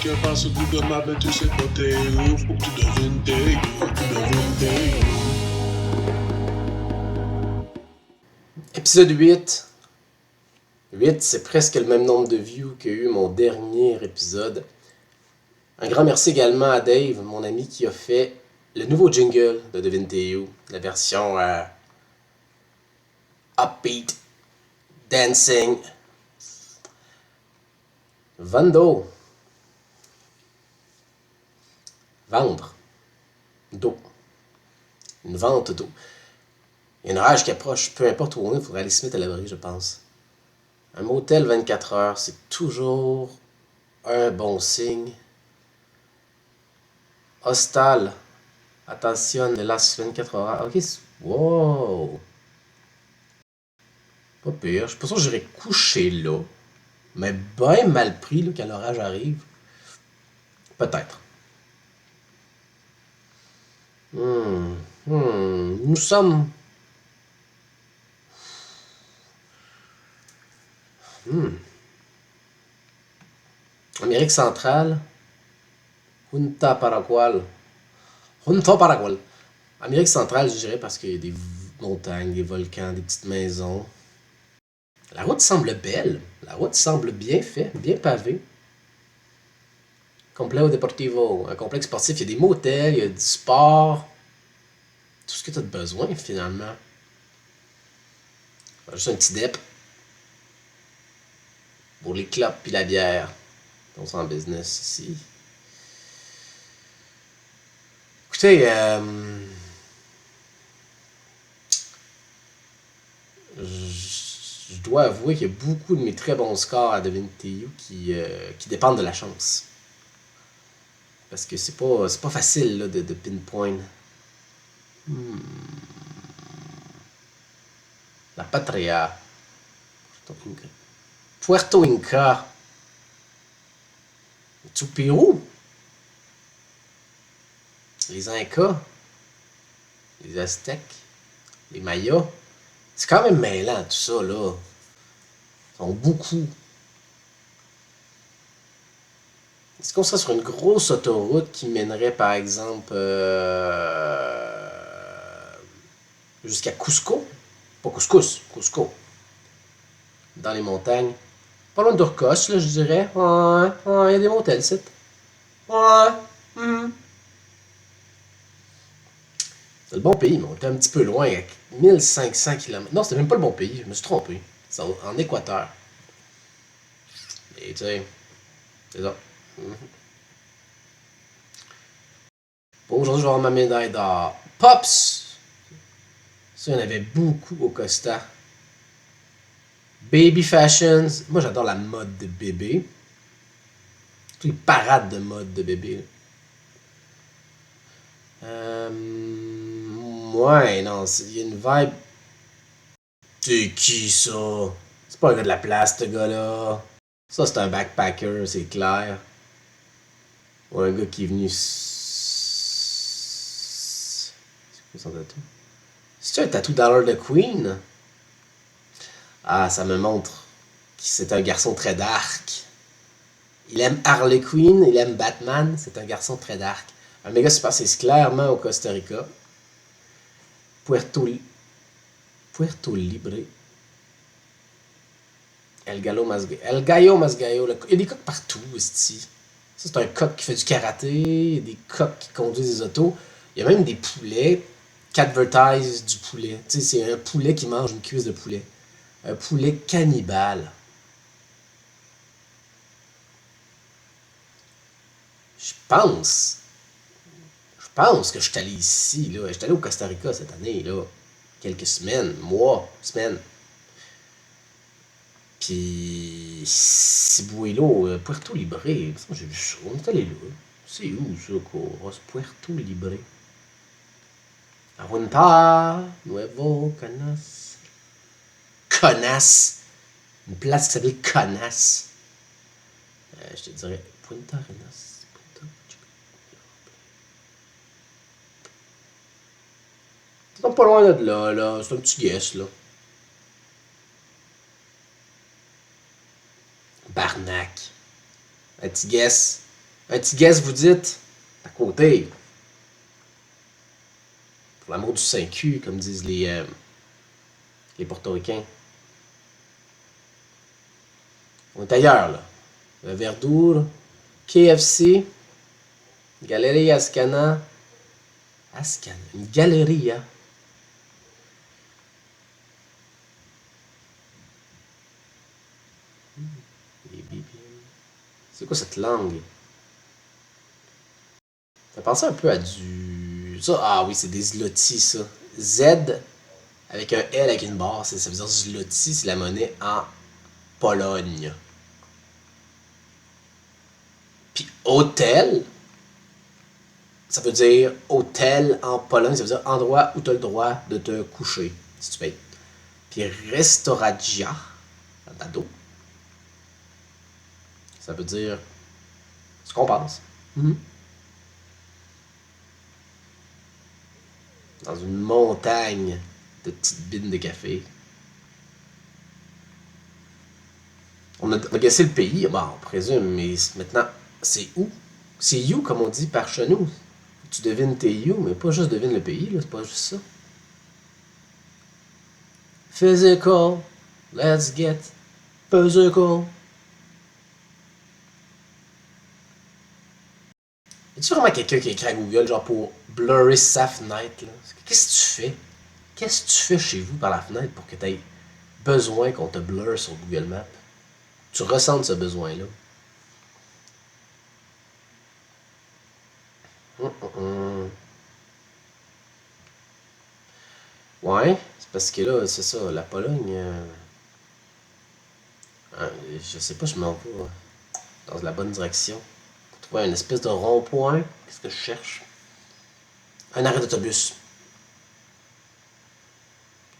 que passe au bout de ma bête, tu sais pas t'es où. Faut que tu devines t'es où, tu devines t'es où. Épisode 8. 8, c'est presque le même nombre de views qu'a eu mon dernier épisode. Un grand merci également à Dave, mon ami, qui a fait le nouveau jingle de Devine T'es où, la version upbeat, dancing. Vando. Vendre. D'eau. Une vente d'eau. Il y a un orage qui approche, peu importe où on est, il faudrait aller se mettre à l'abri, je pense. Un motel 24 heures, c'est toujours un bon signe. Hostal. Attention, de las 24 heures. Ok, wow. Pas pire. Je suis pas sûr que j'irai coucher là. Mais ben mal pris là, quand l'orage arrive. Peut-être. Nous sommes... Amérique centrale. Junta Paraguay. Junta Paraguay. Amérique centrale, je dirais, parce qu'il y a des montagnes, des volcans, des petites maisons. La route semble belle. La route semble bien faite, bien pavée. Complejo Deportivo, un complexe sportif. Il y a des motels, il y a du sport. Tout ce que tu as besoin, finalement. Juste un petit dep. Pour les clopes puis la bière. On est en business ici. Écoutez, je dois avouer qu'il y a beaucoup de mes très bons scores à Devine TU qui dépendent de la chance. Parce que c'est pas facile là, de pinpoint. La Patria. Puerto Inca. Du Pérou. Les Incas. Les Aztèques. Les Mayas. C'est quand même mêlant tout ça là. Ils sont beaucoup. Est-ce qu'on serait sur une grosse autoroute qui mènerait par exemple jusqu'à Cusco? Pas Couscous, Cusco. Dans les montagnes. Pas loin d'Urcos, là, je dirais. Ouais, il y a des motels, ici. Ouais. C'est le bon pays, mais on était un petit peu loin, avec 1500 km. Non, c'était même pas le bon pays, je me suis trompé. C'est en Équateur. Et tu sais, c'est ça. Bon, aujourd'hui, je vais avoir ma médaille d'or. Pops! Ça, il y en avait beaucoup au Costa. Baby fashions. Moi, j'adore la mode de bébé. Toutes les parades de mode de bébé. Ouais, non, il y a une vibe. C'est qui ça? C'est pas un gars de la place, ce gars-là. Ça, c'est un backpacker, c'est clair. Ou un gars qui est venu. C'est quoi son tatou? C'est un tatou Dollar de Queen? Ah, ça me montre que c'est un garçon très dark. Il aime Harley Quinn, il aime Batman, c'est un garçon très dark. Un méga super, c'est clairement au Costa Rica. Puerto Libre. El Gallo Masgallo. Il y a des coqs partout, ici. Ça, c'est un coq qui fait du karaté. Il y a des coqs qui conduisent des autos. Il y a même des poulets qui advertisent du poulet. Tu sais, c'est un poulet qui mange une cuisse de poulet. Un poulet cannibale. Je pense. Je pense que je suis allé ici, là. Je suis allé au Costa Rica cette année, là. Quelques semaines, semaines. Puis, Cibuelo, Puerto Libre. J'ai vu ça. On est allé là. C'est où ça, Coros? Puerto Libre. Aguanta, Nuevo, Canas. Conas. Une place qui s'appelle Conas. Je te dirais Punta Arenas. C'est pas loin de là. C'est un petit guess, là. Barnac. Un petit guess. Un petit guess, vous dites? À côté. Pour l'amour du Saint-Cul, comme disent les Portoricains. On est ailleurs, là. Le Verdure, KFC, Galeria Ascana. Ascana, une galerie, hein? C'est quoi cette langue? Ça pensait un peu à du. Ça, ah oui, c'est des zlotys, ça. Z avec un L avec une barre, ça veut dire zloty, c'est la monnaie en Pologne. Puis hôtel, ça veut dire hôtel en Pologne, ça veut dire endroit où tu as le droit de te coucher, si tu payes. Puis restauragia, d'ado, ça veut dire ce qu'on pense. Dans une montagne de petites bines de café. On a guessé le pays, bon, on présume, mais maintenant, c'est où? C'est you, comme on dit par chez nous. Tu devines tes you, mais pas juste devine le pays, là, c'est pas juste ça. Physical, let's get physical. Es-tu vraiment quelqu'un qui écrit à Google, genre pour blurrer sa fenêtre, là? Qu'est-ce que tu fais? Qu'est-ce que tu fais chez vous par la fenêtre pour que tu aies besoin qu'on te blur sur Google Maps? Tu ressens ce besoin-là. Ouais, c'est parce que là, c'est ça, la Pologne, je sais pas, je m'en vais dans la bonne direction. Pour trouver une espèce de rond-point. Qu'est-ce que je cherche? Un arrêt d'autobus.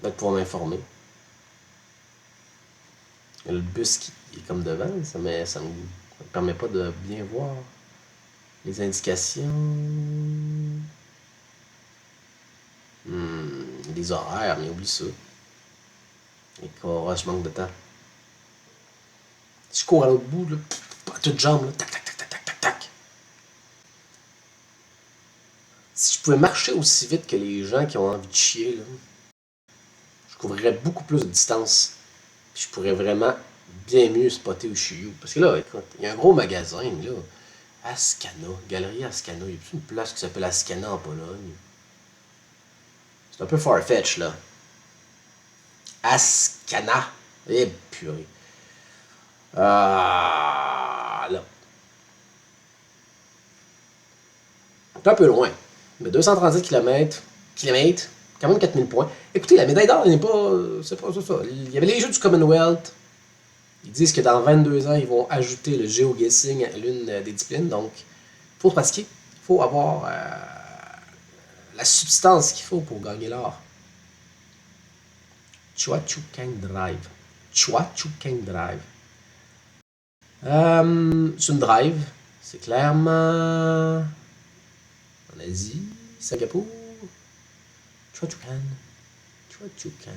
Je vais pouvoir m'informer. Le bus qui est comme devant, ça me permet pas de bien voir les indications. Les horaires, mais oublie ça. Et quoi, je manque de temps. Si je cours à l'autre bout, là, à toutes jambes, là, tac, tac, tac, tac, tac, tac, tac. Si je pouvais marcher aussi vite que les gens qui ont envie de chier, là, je couvrirais beaucoup plus de distance. Puis je pourrais vraiment bien mieux spotter où je suis où. Parce que là, écoute, il y a un gros magasin, là. Ascana, Galerie Ascana. Il y a plus une place qui s'appelle Ascana en Pologne. C'est un peu farfetch, là. Ascana. Eh, purée. Ah, là. C'est un peu loin. Mais 237 km, quand même 4000 points. Écoutez, la médaille d'or n'est pas. C'est pas ça. Il y avait les Jeux du Commonwealth. Ils disent que dans 22 ans, ils vont ajouter le géoguessing à l'une des disciplines. Donc, il faut pratiquer. Il faut avoir la substance qu'il faut pour gagner l'or. Chua Chu Kang Drive. Chua Chu Kang Drive. C'est une drive. C'est clairement en Asie, Singapour. Chua Chu Kang. Chua Chu Kang.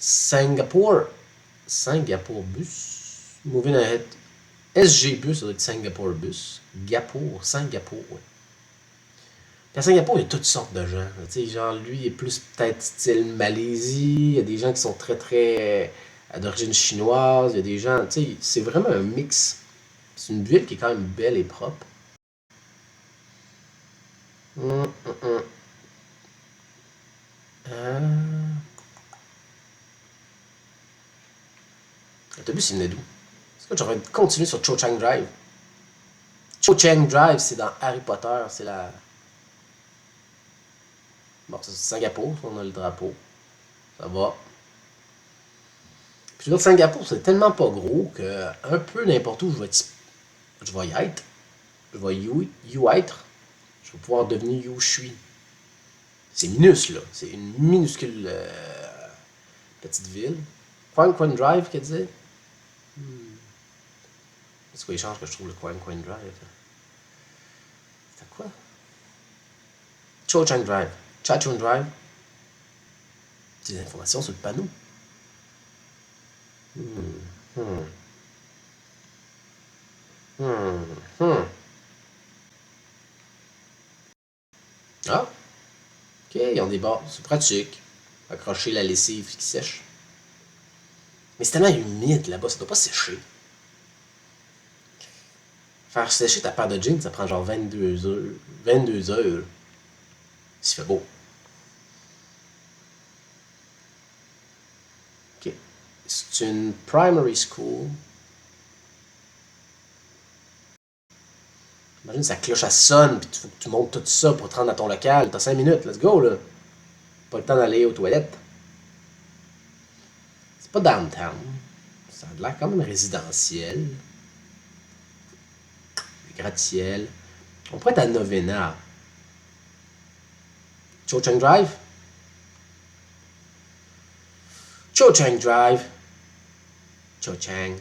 Singapour. Singapour bus. Moving ahead. SG bus, ça doit être Singapour bus. Singapour, ouais. Puis à Singapour, il y a toutes sortes de gens. Tu sais, genre, lui, il est plus peut-être style Malaisie. Il y a des gens qui sont très, très d'origine chinoise. Il y a des gens, tu sais, c'est vraiment un mix. C'est une ville qui est quand même belle et propre. L'autobus, il venait d'où? Est-ce que j'aurais continué sur Cho Chang Drive? Cho Chang Drive, c'est dans Harry Potter. C'est la. Bon, c'est Singapour, on a le drapeau. Ça va. Puis là, Singapour, c'est tellement pas gros que un peu n'importe où je vais y être. Je vais y être. Je vais pouvoir devenir you suis. C'est minuscule, là. C'est une minuscule petite ville. Quang Quang Drive, qu'elle disait? C'est quoi les chances que je trouve le Quang Quang Drive? C'était quoi? Cho Chang Drive. Cha Chung Drive. Des informations sur le panneau. Hmm. Ah, ok, ils ont des bords. C'est pratique. Accrocher la lessive qui sèche. Mais c'est tellement humide là-bas, ça doit pas sécher. Faire sécher ta paire de jeans, ça prend genre 22 heures. 22 heures. S'il fait beau. Ok. C'est une primary school. Imagine, sa cloche, elle sonne, puis il faut que tu montes tout ça pour te rendre à ton local. T'as 5 minutes, let's go, là. Pas le temps d'aller aux toilettes. C'est pas downtown. Ça a l'air quand même résidentiel. Des gratte-ciel. On pourrait être à Novena. Cho Chang Drive? Cho Chang Drive. Cho Chang.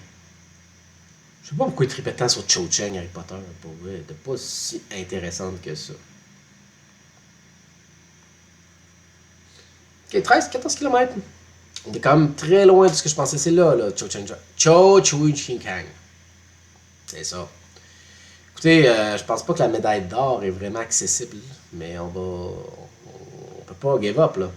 Je sais pas pourquoi il tripait tant sur Cho Chang Harry Potter. Pour vrai, elle était pas si intéressante que ça. Ok, 13-14 km. On est quand même très loin de ce que je pensais. C'est là, Cho Chang Drive. Cho Chui Ching Kang. C'est ça. Écoutez, je pense pas que la médaille d'or est vraiment accessible, mais on va. On peut pas give up, là.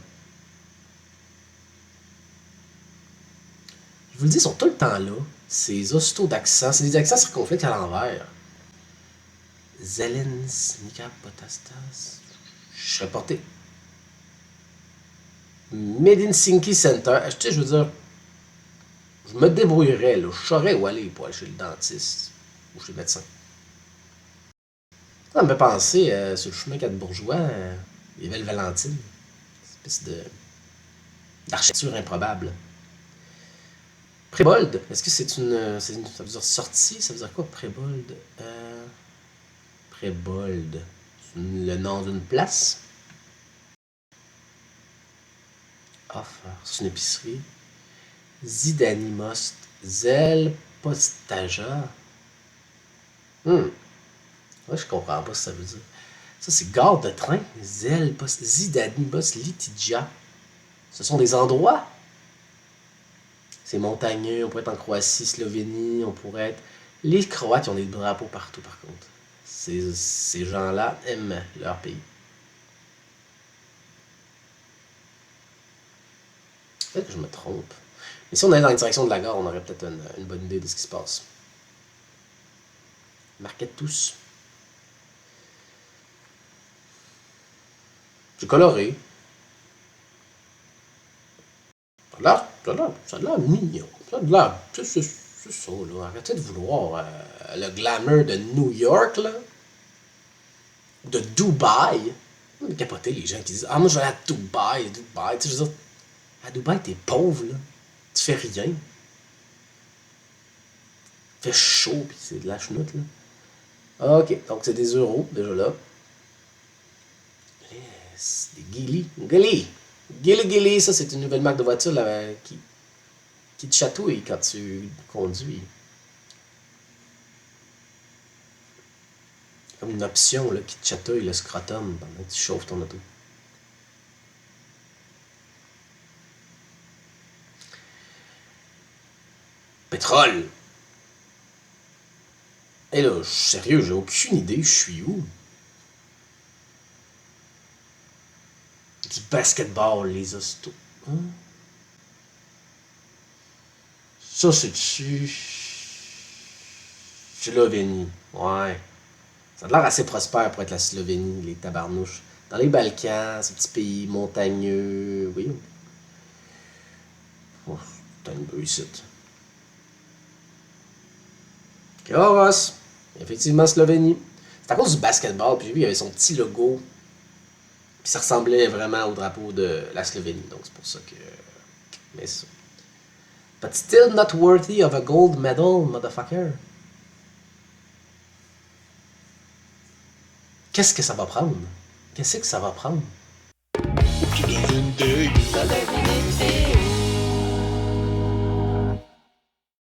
Je vous le dis, ils sont tout le temps là. Ces hostos d'accent, c'est des accents circonflexes à l'envers. Zelensnika Potastas. Je serais porté. Medinsinki Center. Tu sais, je veux dire, je me débrouillerais, là. Je saurais où aller pour aller chez le dentiste ou chez le médecin. Ça me fait penser, sur le chemin 4 bourgeois, il y avait le Valentine. Une espèce d'architecture improbable. Prébold, est-ce que c'est une. Ça veut dire sortie? Ça veut dire quoi, Prébold? Prébold. C'est le nom d'une place? Offer. C'est une épicerie. Zidani Most. Zel Postaja. Ouais, je comprends pas ce que ça veut dire. Ça, c'est gare de train. Zel Post. Zidani Most Litidja. Ce sont des endroits. C'est montagneux, on pourrait être en Croatie, Slovénie, on pourrait être. Les Croates, ils ont des drapeaux partout, par contre. Ces gens-là aiment leur pays. Peut-être que je me trompe. Mais si on allait dans la direction de la gare, on aurait peut-être une bonne idée de ce qui se passe. Marquette tous. C'est coloré. Ça a l'air mignon. Ça a l'air. C'est ça, là. Arrêtez de vouloir le glamour de New York, là. De Dubaï. On est capoté, les gens qui disent ah, moi, je vais aller à Dubaï, Dubaï. Tu sais, je veux dire, à Dubaï, t'es pauvre, là. Tu fais rien. Il fait chaud, puis c'est de la chenoute, là. Ok, donc c'est des euros, déjà là. Yes, des Gilly. Gilly! Gilly, ça, c'est une nouvelle marque de voiture là, qui te chatouille quand tu conduis. Comme une option là, qui te chatouille le scrotum pendant que tu chauffes ton auto. Pétrole! Et là, je suis sérieux, j'ai aucune idée, je suis où? Du basketball, les hostos. Hein? Ça, c'est-tu. Slovénie. Ouais. Ça a l'air assez prospère pour être la Slovénie, les tabarnouches. Dans les Balkans, ce petit pays montagneux. Oui. Oh, c'est un peu ici. Kroos. Effectivement, Slovénie. C'est à cause du basketball, puis lui, il avait son petit logo. Puis ça ressemblait vraiment au drapeau de la Slovénie. Donc c'est pour ça que. Mais ça. But still not worthy of a gold medal, motherfucker. Qu'est-ce que ça va prendre? Qu'est-ce que ça va prendre? Faut que tu deviens dégueu.